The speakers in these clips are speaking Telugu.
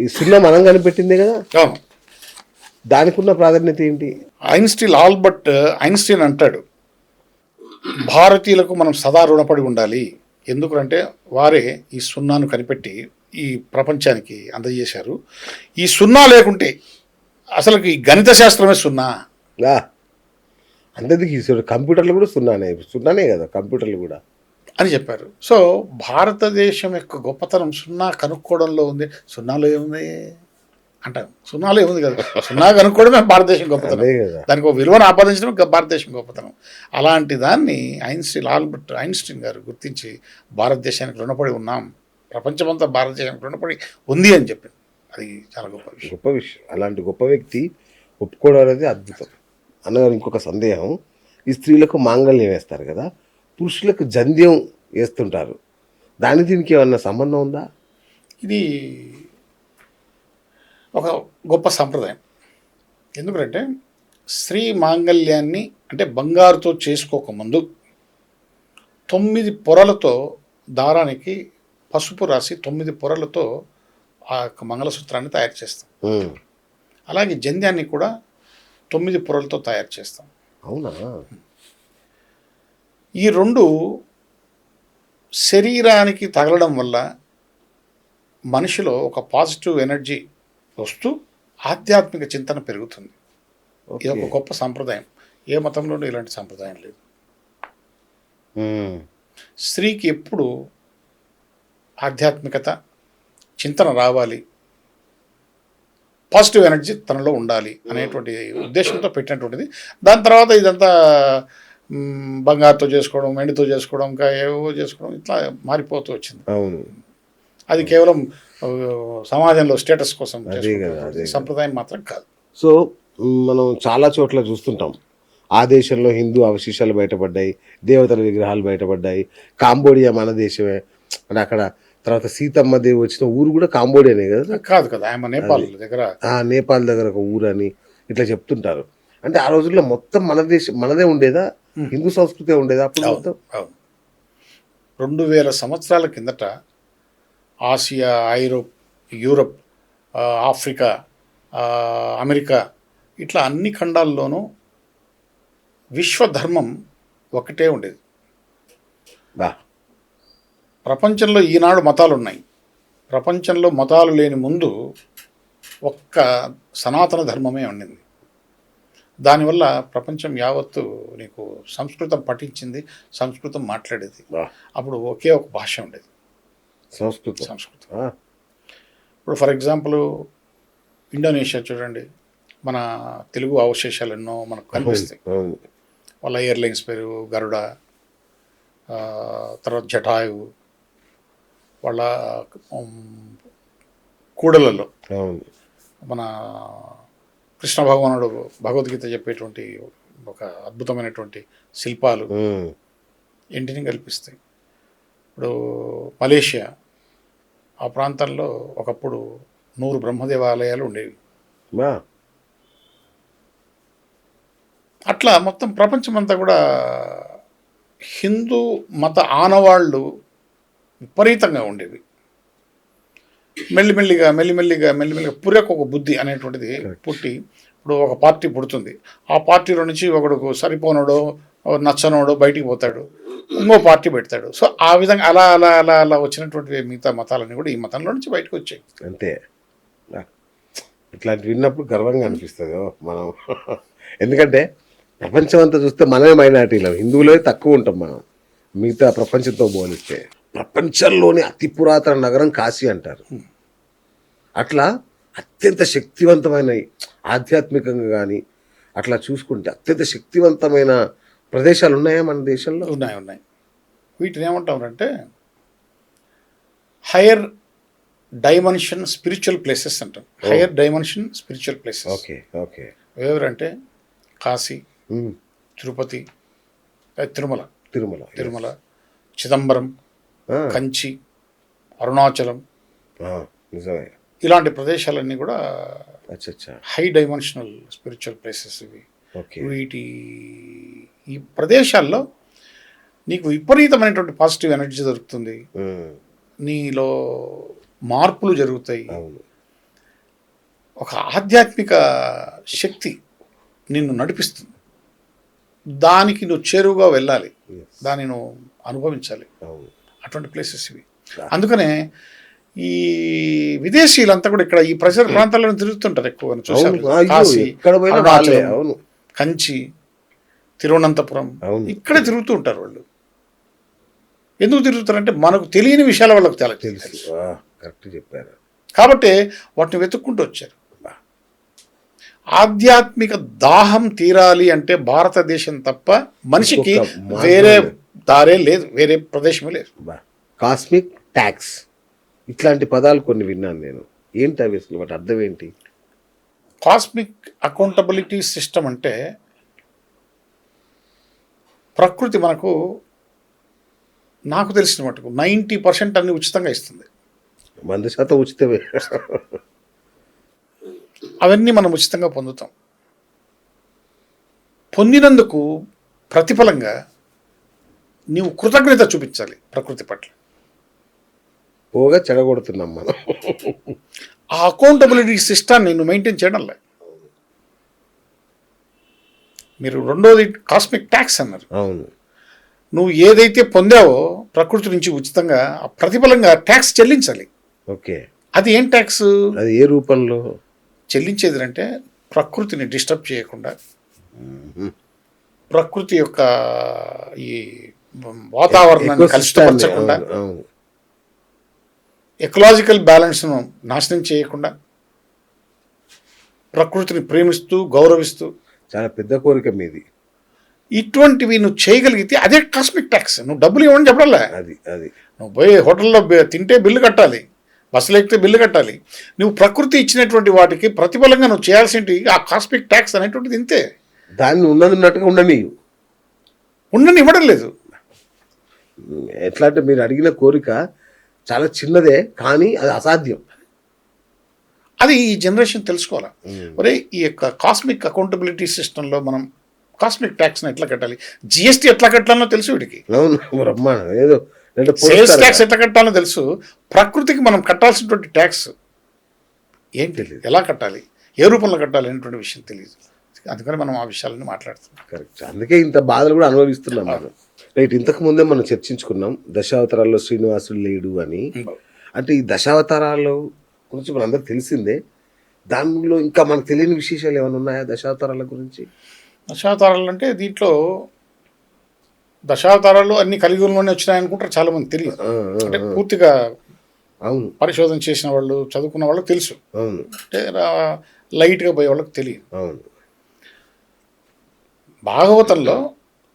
ఈ సున్నా మనం కనిపెట్టిందే కదా, అవును. దానికి ఉన్న ప్రాధాన్యత ఏంటి? ఆల్బర్ట్ ఐన్స్టీన్ అంటాడు, భారతీయులకు మనం సదా రుణపడి ఉండాలి. ఎందుకంటే వారే ఈ సున్నాను కనిపెట్టి ఈ ప్రపంచానికి అందజేశారు. ఈ సున్నా లేకుంటే అసలు ఈ గణిత శాస్త్రమే సున్నా ఆ, అందరికి కంప్యూటర్లు కూడా సున్నానే కదా కంప్యూటర్లు కూడా అని చెప్పారు. సో భారతదేశం యొక్క గొప్పతనం సున్నా కనుక్కోవడంలో ఉంది. సున్నాలో ఏముంది అంటాం, సున్నాలో ఏముంది కదా, సున్నా కనుక్కోవడమే భారతదేశం గొప్పతనం. అదే కదా. దానికి ఒక విలువను ఆపాదించడం భారతదేశం గొప్పతనం. అలాంటి దాన్ని ఆల్బర్ట్ ఐన్స్టీన్ గారు గుర్తించి భారతదేశానికి రుణపడి ఉన్నాం, ప్రపంచమంతా భారతదేశానికి రుణపడి ఉంది అని చెప్పింది. అది చాలా గొప్ప విషయం. గొప్ప విషయం. అలాంటి గొప్ప వ్యక్తి ఒప్పుకోవడం అనేది అద్భుతం. అన్నగారు ఇంకొక సందేహం, ఈ స్త్రీలకు మాంగళ్యం వేస్తారు కదా, పురుషులకు జంధ్యం వేస్తుంటారు, దీనికి ఏమన్నా సంబంధం ఉందా? ఇది ఒక గొప్ప సంప్రదాయం. ఎందుకంటే స్త్రీ మాంగళ్యాన్ని అంటే బంగారుతో చేసుకోకముందు 9 పొరలతో దారానికి పసుపు రాసి 9 పొరలతో ఆ యొక్క మంగళసూత్రాన్ని తయారు చేస్తాం. అలాగే జంధ్యాన్ని కూడా 9 పొరలతో తయారు చేస్తాం. అవునా? ఈ రెండు శరీరానికి తగలడం వల్ల మనిషిలో ఒక పాజిటివ్ ఎనర్జీ వస్తూ ఆధ్యాత్మిక చింతన పెరుగుతుంది. ఇది ఒక గొప్ప సాంప్రదాయం. ఏ మతంలోనూ ఇలాంటి సాంప్రదాయం లేదు. స్త్రీకి ఎప్పుడు ఆధ్యాత్మికత చింతన రావాలి, పాజిటివ్ ఎనర్జీ తనలో ఉండాలి అనేటువంటి ఉద్దేశంతో పెట్టినటువంటిది. దాని తర్వాత ఇదంతా బంగారుతో చేసుకోవడం, వెండితో చేసుకోవడం, ఇంకా ఏవో చేసుకోవడం, ఇట్లా మారిపోతూ వచ్చింది. అవును, అది కేవలం సమాజంలో స్టేటస్ కోసం సంప్రదాయం మాత్రం కాదు. సో మనం చాలా చోట్ల చూస్తుంటాం, ఆ దేశంలో హిందూ అవశేషాలు బయటపడ్డాయి, దేవతల విగ్రహాలు బయటపడ్డాయి. కాంబోడియా మన దేశమే అంటే అక్కడ తర్వాత సీతమ్మ దేవి వచ్చిన ఊరు కూడా కాంబోడియానే కదా? కాదు కదా, ఆయన నేపాల్ దగ్గర, నేపాల్ దగ్గర ఒక ఊరు అని ఇట్లా చెప్తుంటారు. అంటే ఆ రోజుల్లో మొత్తం మన దేశం మనదే ఉండేదా, హిందూ సంస్కృతి ఉండేదా అప్పుడు మొత్తం? 2000 సంవత్సరాల కిందట ఆసియా, యూరప్, ఆఫ్రికా, అమెరికా ఇట్లా అన్ని ఖండాల్లోనూ విశ్వధర్మం ఒకటే ఉండేది. ప్రపంచంలో ఈనాడు మతాలు ఉన్నాయి, ప్రపంచంలో మతాలు లేని ముందు ఒక్క సనాతన ధర్మమే ఉండింది. దానివల్ల ప్రపంచం యావత్తు నీకు సంస్కృతం పఠించింది, సంస్కృతం మాట్లాడేది. అప్పుడు ఒకే ఒక భాష ఉండేది, సంస్కృతం. ఇప్పుడు ఫర్ ఎగ్జాంపుల్ ఇండోనేషియా చూడండి, మన తెలుగు అవశేషాలు ఎన్నో మనకు కనిపిస్తాయి. వాళ్ళ ఎయిర్లైన్స్ పేరు గరుడ, తర్వాత జటాయు, వాళ్ళ కూడలలో మన కృష్ణ భగవానుడు భగవద్గీత చెప్పేటువంటి ఒక అద్భుతమైనటువంటి శిల్పాలు ఇంటిని కల్పిస్తాయి. ఇప్పుడు మలేషియా, ఆ ప్రాంతంలో ఒకప్పుడు 100 బ్రహ్మదేవాలయాలు ఉండేవి. అట్లా మొత్తం ప్రపంచమంతా కూడా హిందూ మత ఆనవాళ్ళు విపరీతంగా ఉండేవి. మెల్లిమెల్లిగా పుర్రకు ఒక బుద్ధి అనేటువంటిది పుట్టి, ఇప్పుడు ఒక పార్టీ పుడుతుంది, ఆ పార్టీలో నుంచి ఒకడు సరిపోనోడో నచ్చనోడో బయటికి పోతాడు, ఇంకో పార్టీ పెడతాడు. సో ఆ విధంగా అలా అలా అలా అలా వచ్చినటువంటి మిగతా మతాలన్నీ కూడా ఈ మతంలో నుంచి బయటకు వచ్చాయి. అంతే. ఇట్లాంటి విన్నప్పుడు గర్వంగా అనిపిస్తుంది మనం. ఎందుకంటే ప్రపంచం అంతా చూస్తే మనమే మైనారిటీలో, హిందువులే తక్కువ ఉంటాం మనం మిగతా ప్రపంచంతో పోలిస్తే. ప్రపంచంలోని అతి పురాతన నగరం కాశీ అంటారు. అట్లా అత్యంత శక్తివంతమైన ఆధ్యాత్మికంగా కానీ అట్లా చూసుకుంటే అత్యంత శక్తివంతమైన ప్రదేశాలు ఉన్నాయా మన దేశంలో? ఉన్నాయి. వీటిని ఏమంటామంటే హైయర్ డైమెన్షన్ స్పిరిచువల్ ప్లేసెస్ అంటాం. Hire dimension spiritual places. Okay. ఎవరంటే కాశీ, తిరుపతి, తిరుమల, చిదంబరం, కంచి, అరుణాచలం, ఇలాంటి ప్రదేశాలన్నీ కూడా హై డైమెన్షనల్ స్పిరిచువల్ ప్లేసెస్ ఇవి. ఈ ప్రదేశాల్లో నీకు విపరీతమైనటువంటి పాజిటివ్ ఎనర్జీ దొరుకుతుంది, నీలో మార్పులు జరుగుతాయి, ఒక ఆధ్యాత్మిక శక్తి నిన్ను నడిపిస్తుంది. దానికి నువ్వు చేరువుగా వెళ్ళాలి, దాన్ని నువ్వు అనుభవించాలి. అవును. అటువంటి ప్లేసెస్ ఇవి. అందుకనే ఈ విదేశీయులంతా కూడా ఇక్కడ ఈ పరిసర ప్రాంతాల్లో తిరుగుతుంటారు ఎక్కువ. చూసారు కాశీ, ఎక్కడ పోయినా వాళ్ళే. అవును. కంచి, తిరువనంతపురం, అవును. ఇక్కడే తిరుగుతూ ఉంటారు వాళ్ళు. ఎందుకు తిరుగుతారంటే మనకు తెలియని విషయాల వాళ్ళకు చాలా తెలుసు. కరెక్ట్ చెప్పారు. కాబట్టి వాటిని వెతుక్కుంటూ వచ్చారు. ఆధ్యాత్మిక దాహం తీరాలి అంటే భారతదేశం తప్ప మనిషికి ఇంకొక వేరే దారే లేదు, వేరే ప్రదేశమే లేదు. కాస్మిక్ ట్యాక్స్ ఇట్లాంటి పదాలు కొన్ని విన్నాను నేను. ఏంటి అవి అసలు, వాటి అర్థం ఏంటి? కాస్మిక్ అకౌంటబిలిటీ సిస్టమ్ అంటే ప్రకృతి మనకు, నాకు తెలిసిన మటుకు 90% అన్ని ఉచితంగా ఇస్తుంది. 100% ఉచితమే. అవన్నీ మనం ఉచితంగా పొందుతాం. పొందినందుకు ప్రతిఫలంగా నీవు కృతజ్ఞత చూపించాలి ప్రకృతి పట్ల. పోగా చెడగొడుతున్నాం మనం. ఆ అకౌంటబిలిటీ సిస్టాన్ని నువ్వు మెయింటైన్ చేయడంలే. మీరు రెండోది కాస్మిక్ ట్యాక్స్ అన్నారు. అవును. నువ్వు ఏదైతే పొందావో ప్రకృతి నుంచి ఉచితంగా, ఆ ప్రతిఫలంగా ట్యాక్స్ చెల్లించాలి. ఓకే. అది ఏం ట్యాక్స్? అది ఏ రూపంలో చెల్లించేది అంటే ప్రకృతిని డిస్టర్బ్ చేయకుండా, ప్రకృతి యొక్క ఈ వాతావరణాన్ని కలుషితపరచకుండా, ఎకలాజికల్ బ్యాలెన్స్ను నాశనం చేయకుండా, ప్రకృతిని ప్రేమిస్తూ గౌరవిస్తూ. చాలా పెద్ద కోరిక మీది. ఇటువంటివి నువ్వు చేయగలిగితే అదే కాస్మిక్ ట్యాక్స్. నువ్వు డబ్బులు ఇవ్వని చెప్పడాలే. అది నువ్వు పోయి హోటల్లో తింటే బిల్లు కట్టాలి, బస్సులు ఎక్కితే బిల్లు కట్టాలి. నువ్వు ప్రకృతి ఇచ్చినటువంటి వాటికి ప్రతిఫలంగా నువ్వు చేయాల్సింటి ఆ కాస్మిక్ ట్యాక్స్ అనేటువంటిది ఇంతే. దాన్ని ఉన్నట్టుగా ఉండని ఇవ్వడం లేదు. ఎట్లా అంటే మీరు అడిగిన కోరిక చాలా చిన్నదే, కానీ అది అసాధ్యం. అది ఈ జనరేషన్ తెలుసుకోవాలి. ఒరే, ఈ యొక్క కాస్మిక్ అకౌంటబిలిటీ సిస్టంలో మనం కాస్మిక్ ట్యాక్స్ని ఎట్లా కట్టాలి, జిఎస్టీ ఎట్లా కట్టాలో తెలుసు వీడికి. అవును. బ్రహ్మాండం. ఏదో సేల్స్ ట్యాక్స్ ఎట్లా కట్టాలో తెలుసు. ప్రకృతికి మనం కట్టాల్సినటువంటి ట్యాక్స్ ఏం తెలియదు, ఎలా కట్టాలి, ఏ రూపంలో కట్టాలి అనేటువంటి విషయం తెలియదు. అందుకని మనం ఆ విషయాలని మాట్లాడుతున్నాం. కరెక్ట్. అందుకే ఇంత బాధలు కూడా అనుభవిస్తున్నాం మనం. రైట్. ఇంతకు ముందే మనం చర్చించుకున్నాం దశావతారాల్లో శ్రీనివాసుడు లేడు అని. అంటే ఈ దశావతారాల గురించి మనందరికి తెలిసిందే. దానిలో ఇంకా మనకు తెలియని విశేషాలు ఏమైనా ఉన్నాయా దశావతారాల గురించి? దశావతారాలు అంటే దీంట్లో దశావతారాలు అన్ని కలియుగంలోనే వచ్చినాయనుకుంటారు చాలా మంది. తెలియదు. అంటే పూర్తిగా అవును పరిశోధన చేసిన వాళ్ళు, చదువుకున్న వాళ్ళకి తెలుసు. అవును. అంటే లైట్గా పోయే వాళ్ళకి తెలియదు. అవును. భాగవతంలో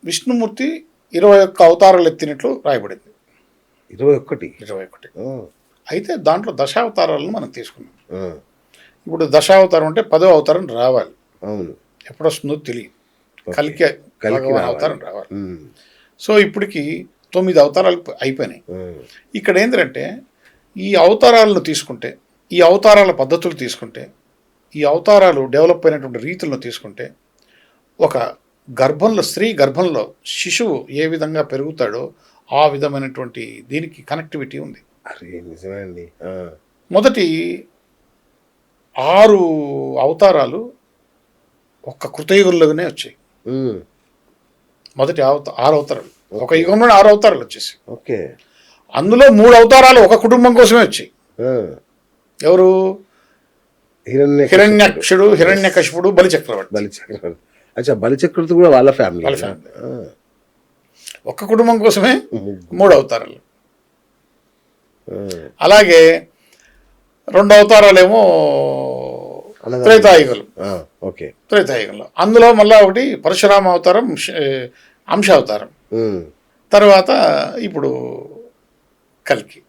విష్ణుమూర్తి 21 అవతారాలు ఎత్తినట్లు రాయబడింది. 21. అయితే దాంట్లో దశావతారాలను మనం తీసుకున్నాం. ఇప్పుడు దశావతారం అంటే 10వ అవతారం రావాలి. అవును. ఎప్పుడు వస్తుందో తెలియదు. కలికి అవతారం రావాలి. సో ఇప్పటికి 9 అవతారాలు అయిపోయినాయి. ఇక్కడ ఏంటంటే ఈ అవతారాలను తీసుకుంటే, ఈ అవతారాల పద్ధతులు తీసుకుంటే, ఈ అవతారాలు డెవలప్ అయినటువంటి రీతులను తీసుకుంటే, ఒక గర్భంలో, స్త్రీ గర్భంలో శిశువు ఏ విధంగా పెరుగుతాడో ఆ విధమైనటువంటి దీనికి కనెక్టివిటీ ఉంది. అరే నిజమే అండి. మొదటి 6 అవతారాలు ఒక్క కృతయుగంలోనే వచ్చాయి. మొదటి 6 అవతారాలు ఒక యుగంలో 6 అవతారాలు వచ్చేసి. ఓకే. అందులో 3 అవతారాలు ఒక కుటుంబం కోసమే వచ్చాయి. ఎవరు? హిరణ్యాక్షుడు, హిరణ్యకశిపుడు, బలిచక్రవర్తి. అచ్చా, బలిచక్రవర్తి కూడా వాళ్ళ ఫ్యామిలీ. ఒక్క కుటుంబం కోసమే 3 అవతారాలు. అలాగే 2 అవతారాలేమో త్రేతాయుగలు. త్రేతాయుగంలో అందులో మళ్ళా ఒకటి పరశురామ అవతారం, అంశ అవతారం, తర్వాత ఇప్పుడు కల్కి.